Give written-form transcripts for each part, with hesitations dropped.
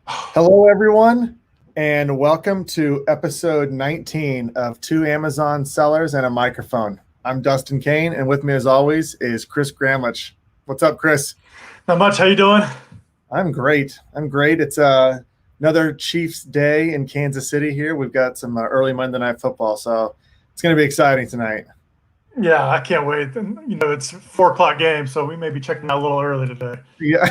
Hello, everyone, and welcome to episode 19 of Two Amazon Sellers and a Microphone. I'm Dustin Kane, and with me, as always, is Chris Gramlich. What's up, Chris? Not much. How you doing? I'm great. I'm great. It's another Chiefs day in Kansas City here. We've got some early Monday Night Football, so it's going to be exciting tonight. Yeah, I can't wait. And it's 4 o'clock game, so we may be checking out a little early today. Yeah,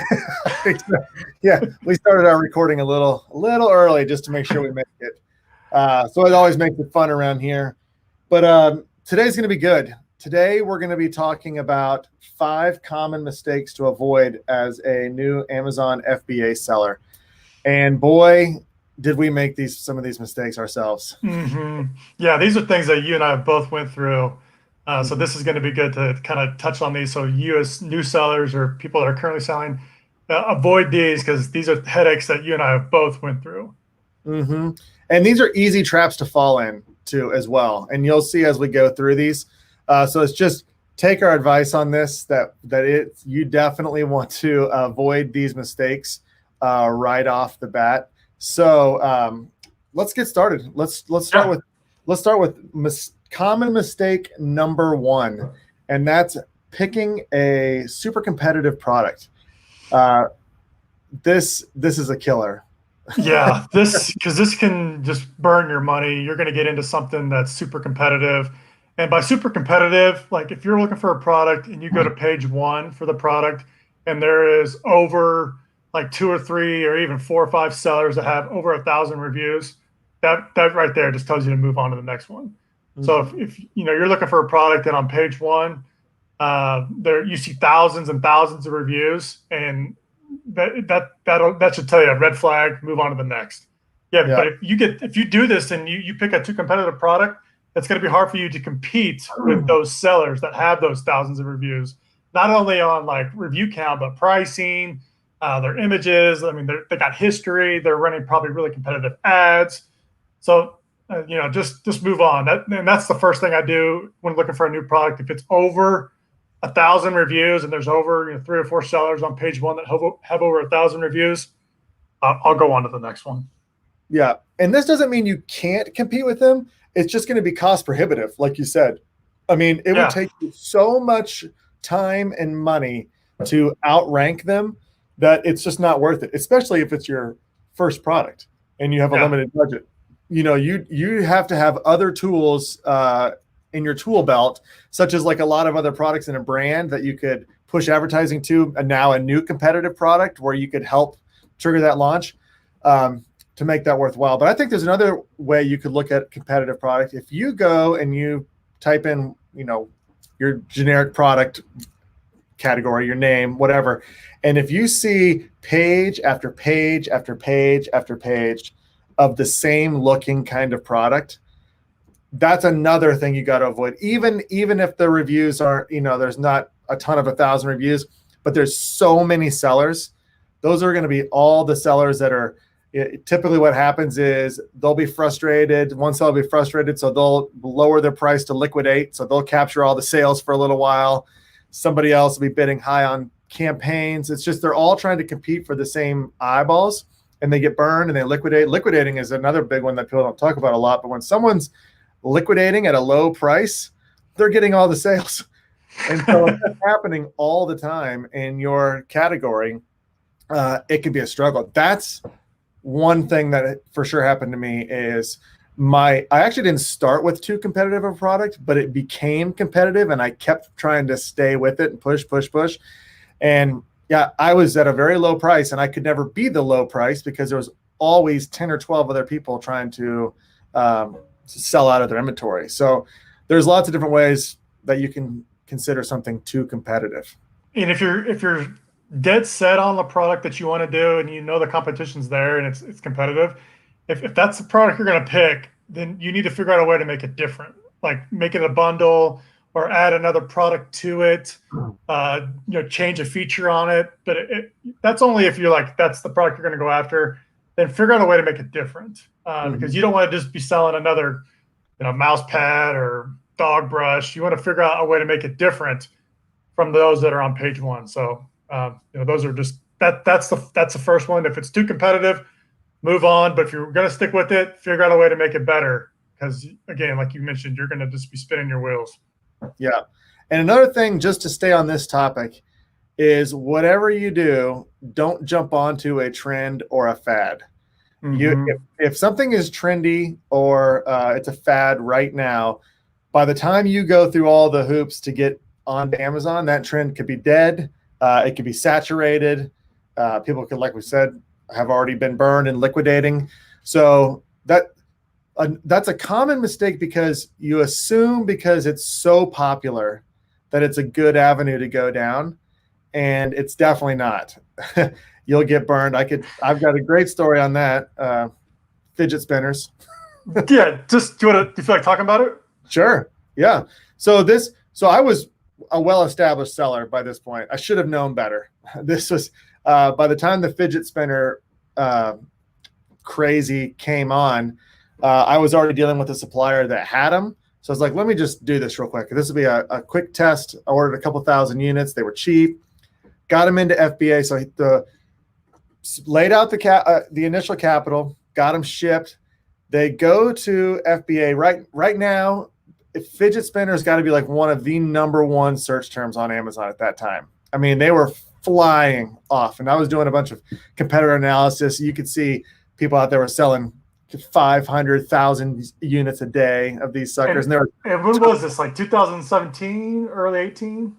yeah. We started our recording a little early just to make sure we make it. So it always makes it fun around here. But today's going to be good. Today we're going to be talking about 5 common mistakes to avoid as a new Amazon FBA seller. And boy, did we make some of these mistakes ourselves. Yeah, these are things that you and I both went through. So this is going to be good to kind of touch on these. So you as new sellers or people that are currently selling, avoid these because these are headaches that you and I have both went through. And these are easy traps to fall into as well. And you'll see as we go through these. So it's just take our advice on this, that you definitely want to avoid these mistakes right off the bat. So let's get started. Let's start with common mistake number 1, and that's picking a super competitive product. This is a killer. Yeah, this can just burn your money. You're going to get into something that's super competitive. And by super competitive, like if you're looking for a product and you go to page 1 for the product and there is over like 2 or 3 or even 4 or 5 sellers that have over 1,000 reviews, that right there just tells you to move on to the next one. So if you're looking for a product and on page 1, there you see thousands and thousands of reviews, and that should tell you a red flag. Move on to the next. Yeah. But if you do this and you pick a too competitive product, it's going to be hard for you to compete with those sellers that have those thousands of reviews. Not only on like review count, but pricing, their images. I mean, they got history. They're running probably really competitive ads. So just move on. And that's the first thing I do when looking for a new product. If it's over 1,000 reviews and there's over 3 or 4 sellers on page 1 that have over 1,000 reviews, I'll go on to the next one. Yeah, and this doesn't mean you can't compete with them. It's just going to be cost prohibitive, like you said. I mean, it would take you so much time and money to outrank them that it's just not worth it, especially if it's your first product and you have a limited budget. You have to have other tools in your tool belt, such as like a lot of other products in a brand that you could push advertising to, and now a new competitive product where you could help trigger that launch to make that worthwhile. But I think there's another way you could look at competitive product. If you go and you type in, your generic product category, your name, whatever, and if you see page after page after page after page of the same looking kind of product, that's another thing you got to avoid. Even if the reviews aren't, there's not a ton of 1,000 reviews, but there's so many sellers. Those are going to be all the sellers that are typically what happens is they'll be frustrated. One seller will be frustrated, so they'll lower their price to liquidate. So they'll capture all the sales for a little while. Somebody else will be bidding high on campaigns. It's just they're all trying to compete for the same eyeballs, and they get burned and they liquidate. Liquidating is another big one that people don't talk about a lot. But when someone's liquidating at a low price, they're getting all the sales. And so if that's happening all the time in your category, it can be a struggle. That's one thing that for sure happened to me is I actually didn't start with too competitive a product, but it became competitive and I kept trying to stay with it and push. And yeah, I was at a very low price and I could never be the low price because there was always 10 or 12 other people trying to sell out of their inventory. So there's lots of different ways that you can consider something too competitive. And if you're dead set on the product that you want to do and the competition's there and it's competitive, if that's the product you're going to pick, then you need to figure out a way to make it different, like make it a bundle or add another product to it, change a feature on it. But that's only if you're like, that's the product you're going to go after. Then figure out a way to make it different because you don't want to just be selling another, mouse pad or dog brush. You want to figure out a way to make it different from those that are on page 1. So those are just that's the first one. If it's too competitive, move on. But if you're going to stick with it, figure out a way to make it better. Because again, like you mentioned, you're going to just be spinning your wheels. Yeah. And another thing, just to stay on this topic, is whatever you do, don't jump onto a trend or a fad. If something is trendy or it's a fad right now, by the time you go through all the hoops to get onto Amazon, that trend could be dead. It could be saturated. People could, like we said, have already been burned and liquidating. So that's a common mistake, because you assume because it's so popular that it's a good avenue to go down, and it's definitely not. You'll get burned. I've got a great story on that. Fidget spinners. Yeah, do you feel like talking about it? Sure. Yeah. So I was a well-established seller by this point. I should have known better. This was by the time the fidget spinner crazy came on, I was already dealing with a supplier that had them. So I was like, let me just do this real quick. This will be a quick test. I ordered a couple thousand units. They were cheap. Got them into FBA. So laid out the initial capital, got them shipped. They go to FBA right now. Fidget spinners got to be like one of the #1 search terms on Amazon at that time. I mean, they were flying off, and I was doing a bunch of competitor analysis. You could see people out there were selling 500,000 units a day of these suckers. And when was this? Like 2017, early 18?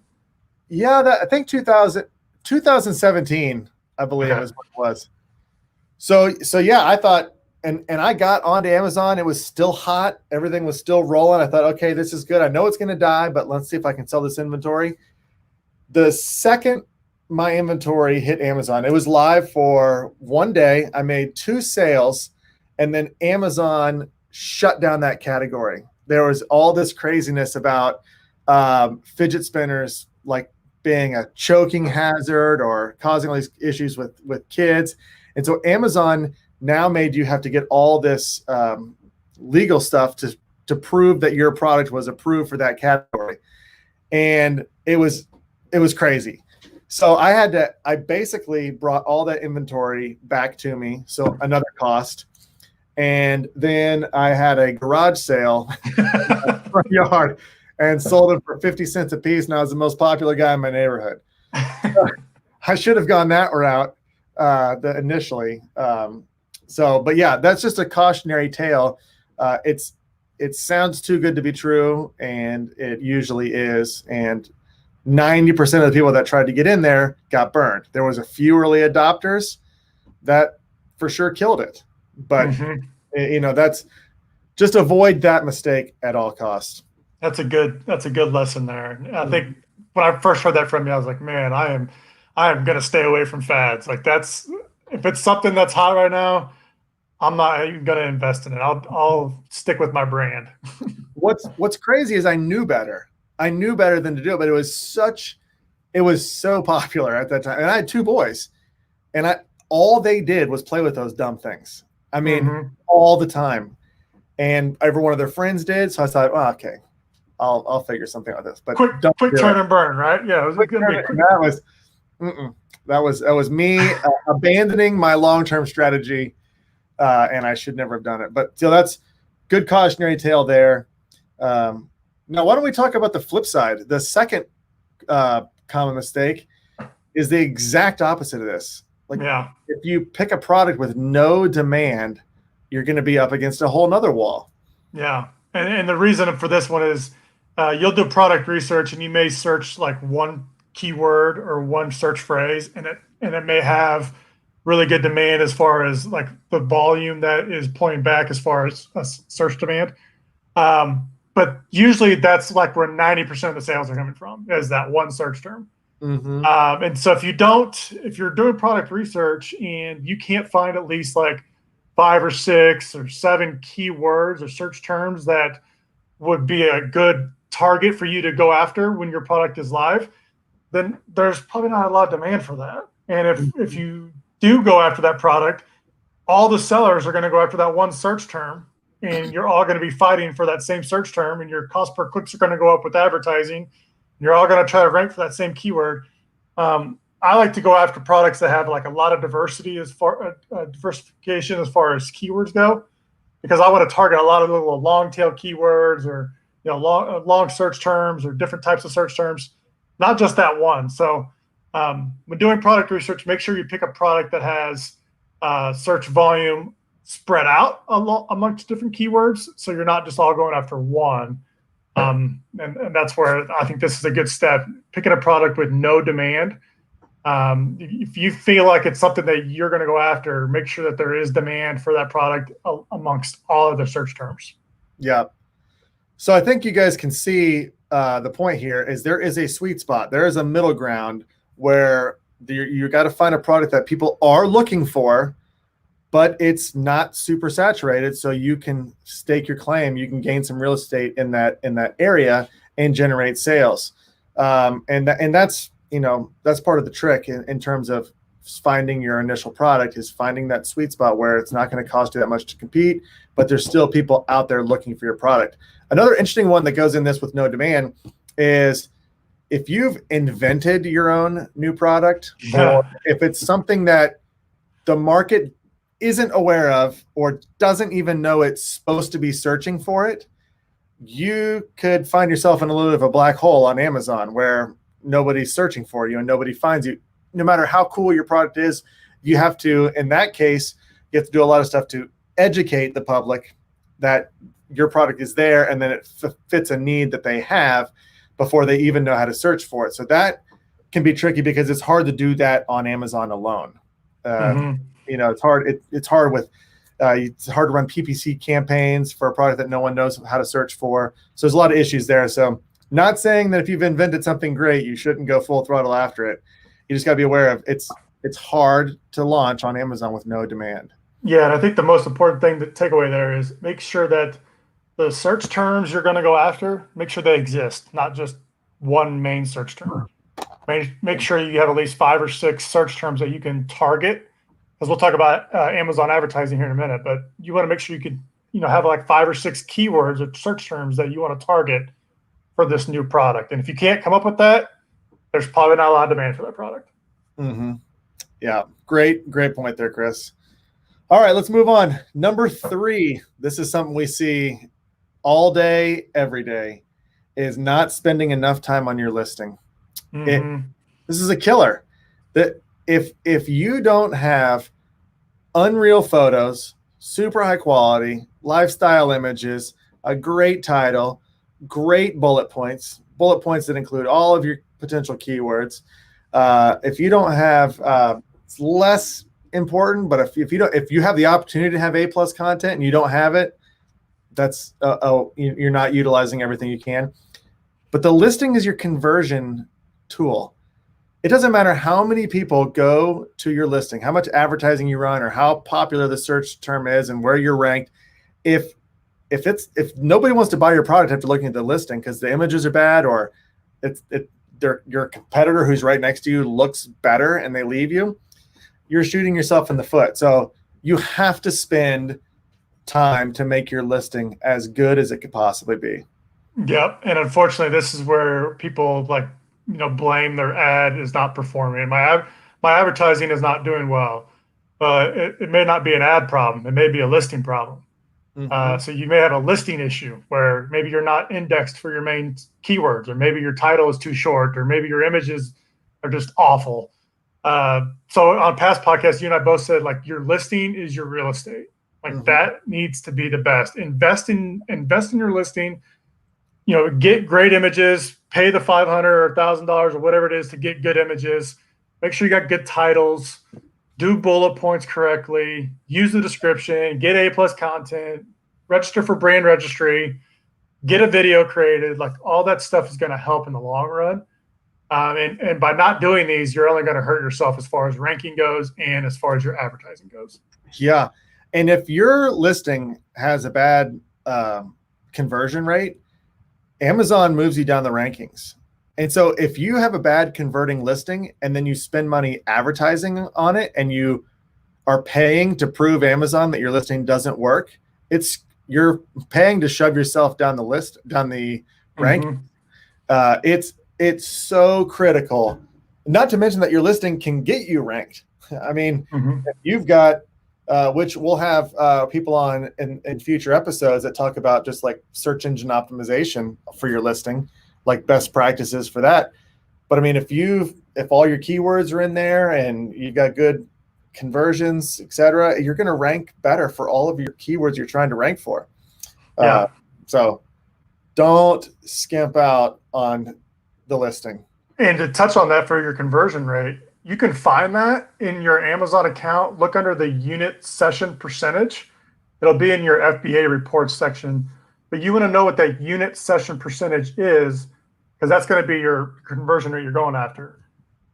Yeah, I think 2017, I believe, is what it was. So yeah, I thought, and I got onto Amazon. It was still hot. Everything was still rolling. I thought, okay, this is good. I know it's going to die, but let's see if I can sell this inventory. The second my inventory hit Amazon, it was live for 1 day. I made 2 sales, and then Amazon shut down that category. There was all this craziness about fidget spinners like being a choking hazard or causing all these issues with kids. And so Amazon now made you have to get all this legal stuff to prove that your product was approved for that category. And it was crazy. So I basically brought all that inventory back to me. So another cost. And then I had a garage sale in my front yard and sold them for 50 cents a piece. And I was the most popular guy in my neighborhood. I should have gone that route initially. But yeah, that's just a cautionary tale. It sounds too good to be true, and it usually is. And 90% of the people that tried to get in there got burned. There was a few early adopters that for sure killed it. But that's just avoid that mistake at all costs. That's a good lesson there. I think when I first heard that from you, I was like, man, I am going to stay away from fads. Like if it's something that's hot right now, I'm not even going to invest in it. I'll stick with my brand. What's crazy is I knew better. I knew better than to do it, but it was so popular at that time. And I had 2 boys, and all they did was play with those dumb things. I mean, all the time. And every one of their friends did. So I thought, oh, okay, I'll figure something out with this. But quick turn and burn, right? Yeah, it was that was me abandoning my long-term strategy, and I should never have done it. But so that's good cautionary tale there. Now, why don't we talk about the flip side? The second common mistake is the exact opposite of this. If you pick a product with no demand, you're going to be up against a whole nother wall. Yeah. And the reason for this one is you'll do product research, and you may search like one keyword or one search phrase, and it may have really good demand as far as like the volume that is pulling back as far as search demand. But usually that's like where 90% of the sales are coming from, is that one search term. And so if you're doing product research and you can't find at least like 5 or 6 or 7 keywords or search terms that would be a good target for you to go after when your product is live, then there's probably not a lot of demand for that. And if you do go after that product, all the sellers are going to go after that one search term, and you're all going to be fighting for that same search term, and your cost per clicks are going to go up with advertising. You're all going to try to rank for that same keyword. I like to go after products that have like a lot of diversity as far diversification as far as keywords go, because I want to target a lot of little long tail keywords or long search terms or different types of search terms, not just that one. So when doing product research, make sure you pick a product that has search volume spread out amongst different keywords, so you're not just all going after one. And that's where I think this is a good step. Picking a product with no demand. If you feel like it's something that you're going to go after, make sure that there is demand for that product amongst all of the search terms. Yeah. So I think you guys can see the point here is there is a sweet spot. There is a middle ground where you got to find a product that people are looking for, but it's not super saturated, so you can stake your claim. You can gain some real estate in that area and generate sales. And that's that's part of the trick in terms of finding your initial product, is finding that sweet spot where it's not going to cost you that much to compete, but there's still people out there looking for your product. Another interesting one that goes in this with no demand is if you've invented your own new product, or if it's something that the market isn't aware of or doesn't even know it's supposed to be searching for it, you could find yourself in a little bit of a black hole on Amazon where nobody's searching for you and nobody finds you. No matter how cool your product is, you have to, in that case, you have to do a lot of stuff to educate the public that your product is there, and then it fits a need that they have before they even know how to search for it. So that can be tricky because it's hard to do that on Amazon alone. It's hard. It's hard with it's hard to run PPC campaigns for a product that no one knows how to search for. So there's a lot of issues there. So not saying that if you've invented something great, you shouldn't go full throttle after it. You just got to be aware of it's hard to launch on Amazon with no demand. Yeah, and I think the most important thing to take away there is make sure that the search terms you're going to go after, make sure they exist, not just one main search term. Make sure you have at least 5 or 6 search terms that you can target, because we'll talk about Amazon advertising here in a minute, but you want to make sure you could have like 5 or 6 keywords or search terms that you want to target for this new product. And if you can't come up with that, there's probably not a lot of demand for that product. Mm-hmm. Yeah, great point there, Chris. All right, let's move on. Number 3, this is something we see all day, every day, is not spending enough time on your listing. This is a killer. That if you don't have unreal photos, super high quality, lifestyle images, a great title, great bullet points that include all of your potential keywords. If you don't have, it's less important, but if you have the opportunity to have A+ content and you don't have it, that's you're not utilizing everything you can. But the listing is your conversion tool. It doesn't matter how many people go to your listing, how much advertising you run, or how popular the search term is and where you're ranked. If nobody wants to buy your product after looking at the listing because the images are bad, or your competitor who's right next to you looks better and they leave you, you're shooting yourself in the foot. So you have to spend time to make your listing as good as it could possibly be. Yep. And unfortunately, this is where people blame their ad is not performing. My advertising is not doing well. It may not be an ad problem. It may be a listing problem. So you may have a listing issue where maybe you're not indexed for your main keywords, or maybe your title is too short, or maybe your images are just awful. So on past podcasts, you and I both said your listing is your real estate. That needs to be the best. Invest in your listing. Get great images. Pay the $500 or $1,000 or whatever it is to get good images. Make sure you got good titles. Do bullet points correctly. Use the description. Get A+ content. Register for brand registry. Get a video created. All that stuff is going to help in the long run. And by not doing these, you're only going to hurt yourself as far as ranking goes and as far as your advertising goes. Yeah. And if your listing has a bad conversion rate, Amazon moves you down the rankings. And so if you have a bad converting listing and then you spend money advertising on it and you are paying to prove Amazon that your listing doesn't work, you're paying to shove yourself down the rank. It's so critical Not to mention that your listing can get you ranked. I mean, Mm-hmm. if you've got, which we'll have people on in future episodes that talk about just like search engine optimization for your listing, like best practices for that. But I mean, if all your keywords are in there and you've got good conversions, etc., you're going to rank better for all of your keywords you're trying to rank for. Yeah. So don't skimp out on the listing. And to touch on that for your conversion rate, you can find that in your Amazon account. Look under the unit session percentage. It'll be in your FBA reports section. But you want to know what that unit session percentage is, because that's going to be your conversion rate you're going after.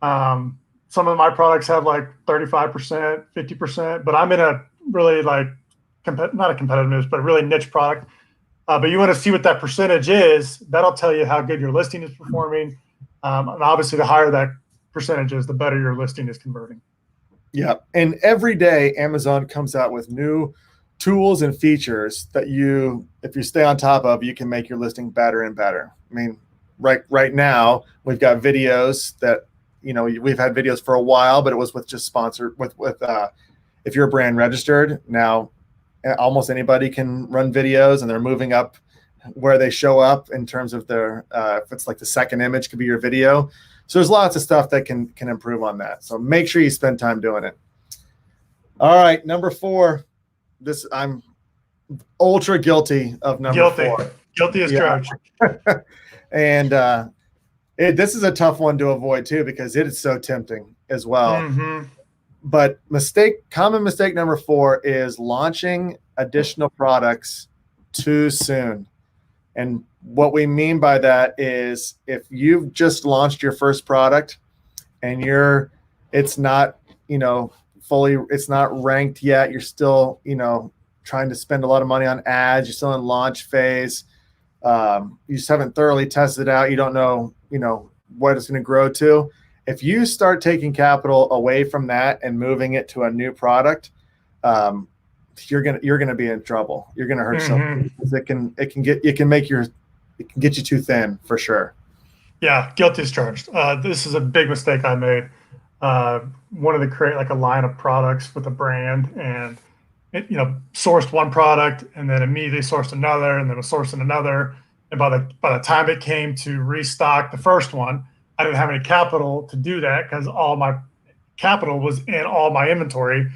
Some of my products have like 35%, 50%, but I'm in a really like, not a competitive niche, but a really niche product. But you want to see what that percentage is. That'll tell you how good your listing is performing. And obviously, the higher that percentage is, the better your listing is converting. Yeah. And every day, Amazon comes out with new tools and features that if you stay on top of, you can make your listing better and better. I mean, right now, we've got videos that, we've had videos for a while, but it was with just sponsored with if you're a brand registered. Now, almost anybody can run videos, and they're moving up where they show up in terms of their if it's like the second image could be your video. So there's lots of stuff that can improve on that. So make sure you spend time doing it. All right, number 4. I'm ultra guilty of number 4. Guilty as charged. And this is a tough one to avoid too, because it is so tempting as well. Mm-hmm. But common mistake number 4 is launching additional products too soon. And what we mean by that is if you've just launched your first product and it's not, it's not ranked yet. You're still, trying to spend a lot of money on ads. You're still in launch phase. You just haven't thoroughly tested it out. You don't know, what it's going to grow to. If you start taking capital away from that and moving it to a new product, you're gonna be in trouble. You're gonna hurt something. It can get you too thin for sure. Yeah, guilty as charged. This is a big mistake I made. Wanted to create like a line of products with a brand, and sourced one product and then immediately sourced another, and then was sourcing another. And by the time it came to restock the first one, I didn't have any capital to do that, because all my capital was in all my inventory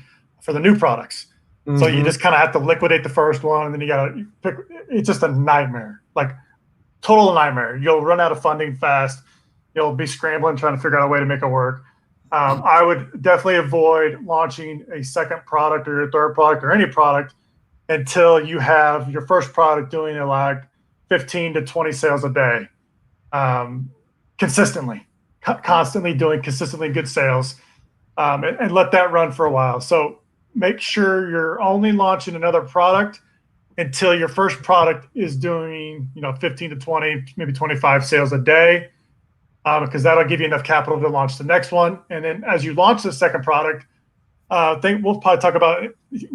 for the new products. Mm-hmm. So you just kind of have to liquidate the first one, and then you got to pick. It's just a nightmare, like total nightmare. You'll run out of funding fast. You'll be scrambling, trying to figure out a way to make it work. I would definitely avoid launching a second product or your third product or any product until you have your first product doing like 15 to 20 sales a day. Consistently, constantly doing consistently good sales, and let that run for a while. So make sure you're only launching another product until your first product is doing 15 to 20, maybe 25 sales a day, because that'll give you enough capital to launch the next one. And then as you launch the second product, we'll probably talk about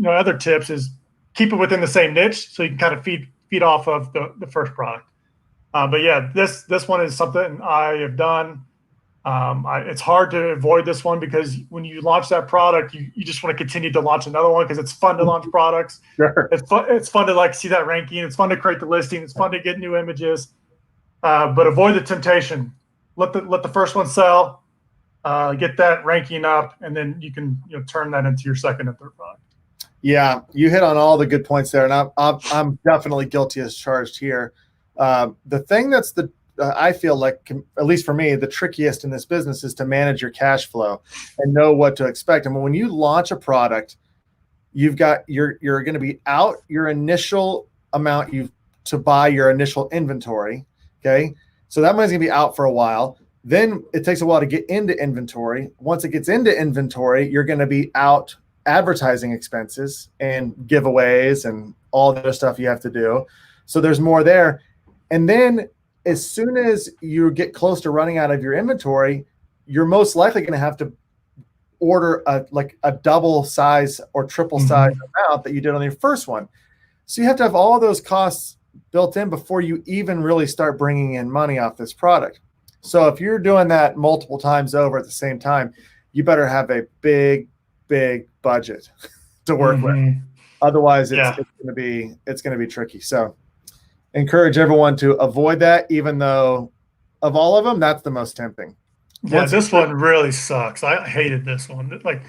other tips is keep it within the same niche so you can kind of feed off of the first product. But yeah, this one is something I have done. It's hard to avoid this one, because when you launch that product, you just want to continue to launch another one, because it's fun to launch products. Sure. It's fun to like see that ranking. It's fun to create the listing. It's fun to get new images. But avoid the temptation. Let the first one sell, get that ranking up, and then you can turn that into your second and third product. Yeah, you hit on all the good points there, and I'm definitely guilty as charged here. The thing that's I feel like, at least for me, the trickiest in this business is to manage your cash flow and know what to expect. I mean, when you launch a product, you're going to be out your initial amount to buy your initial inventory. Okay, so that money's going to be out for a while. Then it takes a while to get into inventory. Once it gets into inventory, you're going to be out advertising expenses and giveaways and all the other stuff you have to do. So there's more there. And then as soon as you get close to running out of your inventory, you're most likely going to have to order a double size or triple size amount that you did on your first one. So you have to have all those costs built in before you even really start bringing in money off this product. So if you're doing that multiple times over at the same time, you better have a big budget to work with. Otherwise, it's going to be tricky. So encourage everyone to avoid that, even though of all of them, that's the most tempting. This one really sucks. I hated this one. Like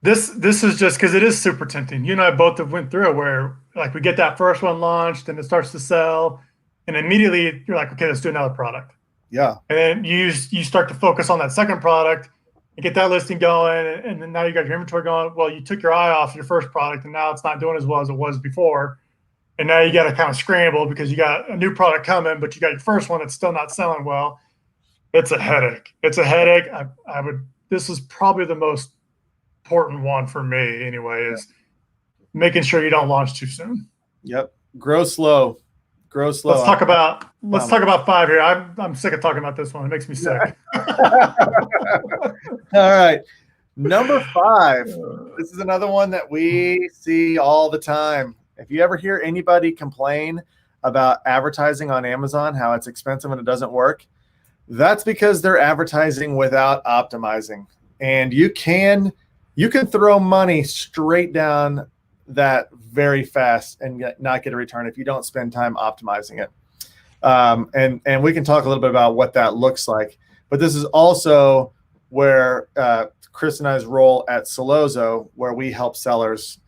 this is just because it is super tempting. You and I both have went through it where like we get that first one launched and it starts to sell, and immediately you're like, okay, let's do another product. Yeah. And then you start to focus on that second product and get that listing going, and then now you got your inventory going. Well, you took your eye off your first product, and now it's not doing as well as it was before. And now you got to kind of scramble because you got a new product coming, but you got your first one that's still not selling well. It's a headache. This is probably the most important one for me anyway, is making sure you don't launch too soon. Yep. Grow slow. Let's talk about 5 here. I'm sick of talking about this one. It makes me sick. All right. Number 5. This is another one that we see all the time. If you ever hear anybody complain about advertising on Amazon, how it's expensive and it doesn't work, that's because they're advertising without optimizing. And you can throw money straight down that very fast and not get a return if you don't spend time optimizing it. And we can talk a little bit about what that looks like. But this is also where Chris and I's role at Celozo, where we help sellers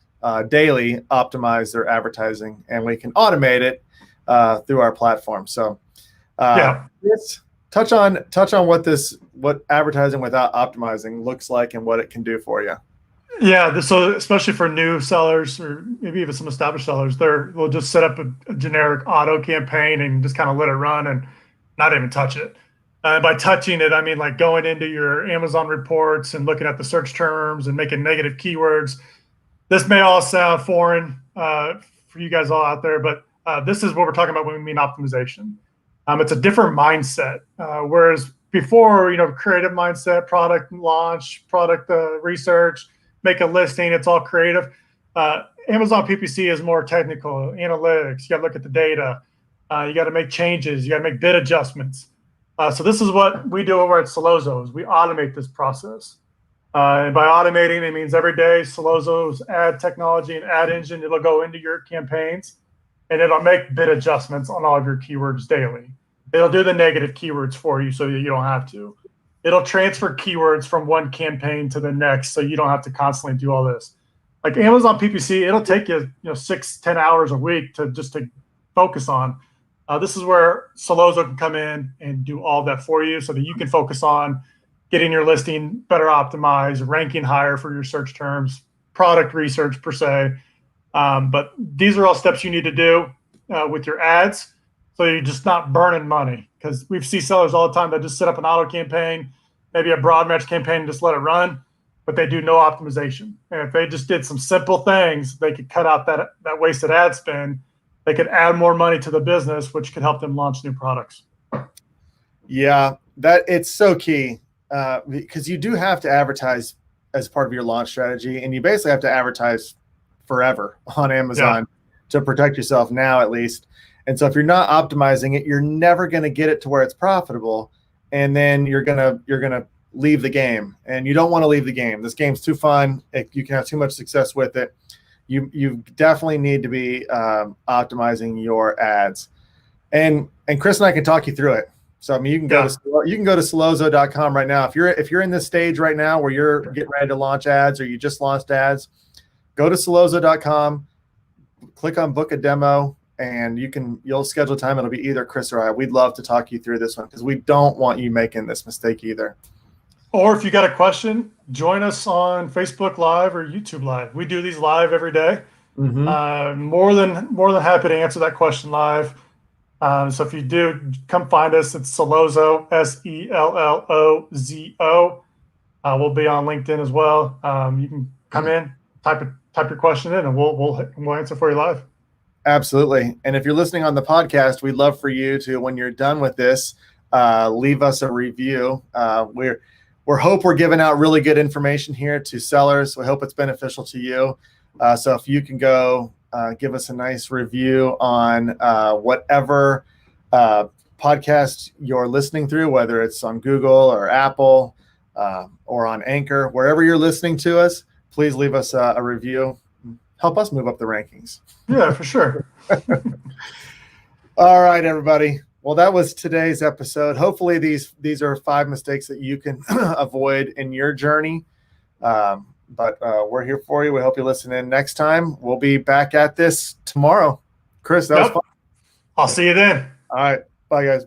daily optimize their advertising, and we can automate it through our platform. So touch on what advertising without optimizing looks like and what it can do for you. Yeah, so especially for new sellers or maybe even some established sellers, they'll just set up a generic auto campaign and just kind of let it run and not even touch it. By touching it, I mean like going into your Amazon reports and looking at the search terms and making negative keywords. This may all sound foreign for you guys all out there, but this is what we're talking about when we mean optimization. It's a different mindset. Whereas before, creative mindset, product launch, product research, make a listing, it's all creative. Amazon PPC is more technical, analytics. You got to look at the data. You got to make changes. You got to make bid adjustments. So this is what we do over at Celozo, is we automate this process. And by automating, it means every day Celozo's ad technology and ad engine, it'll go into your campaigns and it'll make bid adjustments on all of your keywords daily. It'll do the negative keywords for you so that you don't have to. It'll transfer keywords from one campaign to the next so you don't have to constantly do all this. Like Amazon PPC, it'll take you 6-10 hours a week to focus on. This is where Celozo can come in and do all that for you so that you can focus on getting your listing better optimized, ranking higher for your search terms, product research per se. But these are all steps you need to do with your ads so you're just not burning money. Because we see sellers all the time that just set up an auto campaign, maybe a broad match campaign, and just let it run, but they do no optimization. And if they just did some simple things, they could cut out that wasted ad spend. They could add more money to the business, which could help them launch new products. Yeah, it's so key because you do have to advertise as part of your launch strategy, and you basically have to advertise forever on Amazon to protect yourself now, at least. And so if you're not optimizing it, you're never going to get it to where it's profitable, and then you're gonna leave the game. And you don't want to leave the game. This game's too fun. You can have too much success with it. You definitely need to be optimizing your ads. And Chris and I can talk you through it. So I mean, you can go to Celozo.com right now. If you're in this stage right now where you're getting ready to launch ads or you just launched ads, go to Celozo.com, click on book a demo, and you'll schedule time. It'll be either Chris or I. We'd love to talk you through this one because we don't want you making this mistake either. Or if you got a question, join us on Facebook Live or YouTube Live. We do these live every day. Mm-hmm. More than happy to answer that question live. So if you do, come find us. It's Celozo, Sellozo. We'll be on LinkedIn as well. You can come in, type your question in, and we'll answer for you live. Absolutely. And if you're listening on the podcast, we'd love for you to, when you're done with this, leave us a review. We hope we're giving out really good information here to sellers. We hope it's beneficial to you. So if you can go give us a nice review on whatever podcast you're listening through, whether it's on Google or Apple or on Anchor, wherever you're listening to us, please leave us a review. Help us move up the rankings. Yeah, for sure. All right, everybody. Well, that was today's episode. Hopefully these are 5 mistakes that you can avoid in your journey. But we're here for you. We hope you listen in next time. We'll be back at this tomorrow. Chris, that was fun. I'll see you then. All right. Bye, guys.